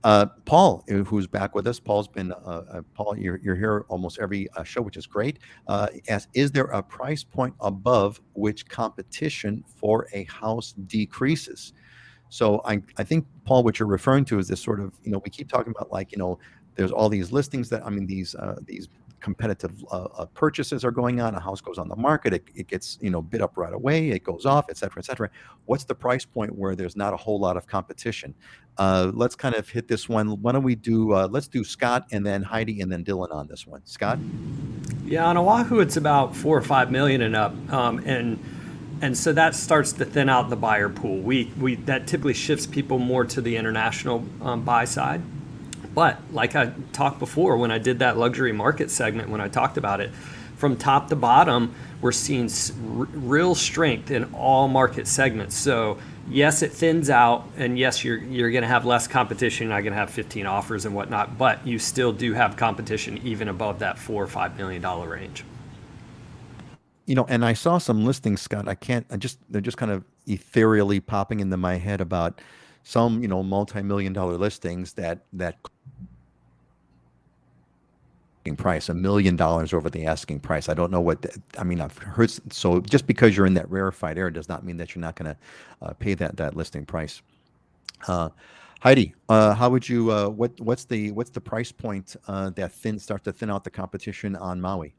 Paul, who's back with us. Paul's been Paul. You're here almost every show, which is great. Asks, is there a price point above which competition for a house decreases? So I think, Paul, what you're referring to is this sort of, we keep talking about, like, there's all these listings that, I mean, these competitive purchases are going on. A house goes on the market, it gets, bid up right away, it goes off, et cetera, et cetera. What's the price point where there's not a whole lot of competition? Let's kind of hit this one. Why don't we do, let's do Scott and then Heidi and then Dylan on this one. Scott? Yeah, on Oahu, it's about 4 or 5 million and up, and so that starts to thin out the buyer pool. We that typically shifts people more to the international buy side. But like I talked before, when I did that luxury market segment, when I talked about it, from top to bottom, we're seeing real strength in all market segments. So yes, it thins out, and yes, you're going to have less competition. You're not going to have 15 offers and whatnot, but you still do have competition even above that $4 or $5 million range. And I saw some listings, Scott. They're just kind of ethereally popping into my head about some, multi-million dollar listings that price $1 million over the asking price. I don't know I mean, I've heard, so just because you're in that rarefied area does not mean that you're not going to pay that listing price. Heidi, how would you, what's the price point that starts to thin out the competition on Maui?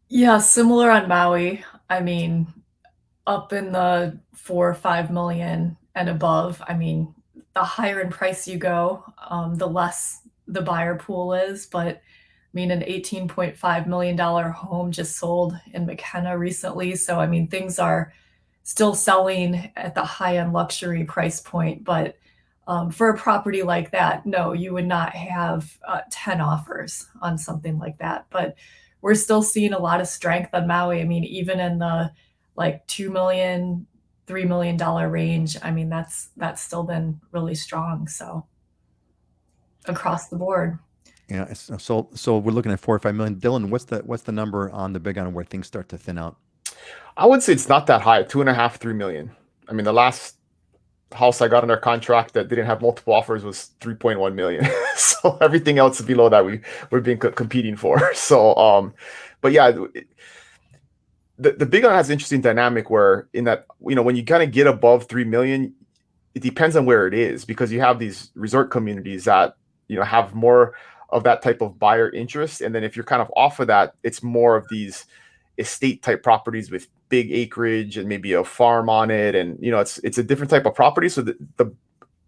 Yeah, similar on Maui. I mean, up in the 4 or 5 million and above. I mean, the higher in price you go, the less the buyer pool is. But I mean, an $18.5 million home just sold in McKenna recently. So, I mean, things are still selling at the high end luxury price point. But for a property like that, no, you would not have 10 offers on something like that. But we're still seeing a lot of strength on Maui. I mean, even in the like $2 million, $3 million range. I mean, that's still been really strong. So across the board. Yeah. So we're looking at 4 or 5 million. Dylan, what's the number on the big island where things start to thin out? I would say it's not that high, 2.5, 3 million. I mean, the last house I got under contract that didn't have multiple offers was 3.1 million. So everything else below that we're being competing for. So, but yeah, the big one has an interesting dynamic where in that, when you kind of get above 3 million, it depends on where it is, because you have these resort communities that, have more of that type of buyer interest. And then if you're kind of off of that, it's more of these estate type properties with big acreage and maybe a farm on it. And, it's a different type of property. So the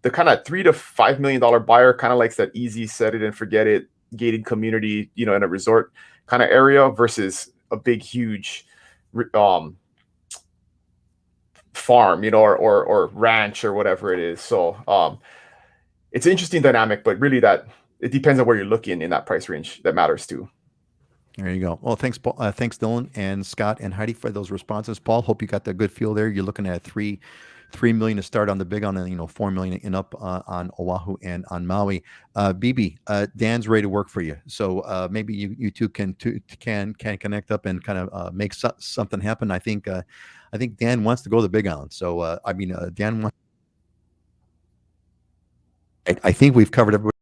kind of $3 to $5 million buyer kind of likes that easy, set it and forget it, gated community, in a resort kind of area versus a big, huge, farm, or ranch or whatever it is. So it's an interesting dynamic, but really that it depends on where you're looking in that price range that matters too. There you go. Well, thanks, Paul. Thanks, Dylan and Scott and Heidi, for those responses. Paul, hope you got the good feel there. You're looking at 3 million to start on the big one, and 4 million and up on Oahu and on Maui. BB, Dan's ready to work for you. So maybe you two can connect up and kind of make something happen. I think Dan wants to go to the Big Island. So Dan wants. I think we've covered everybody.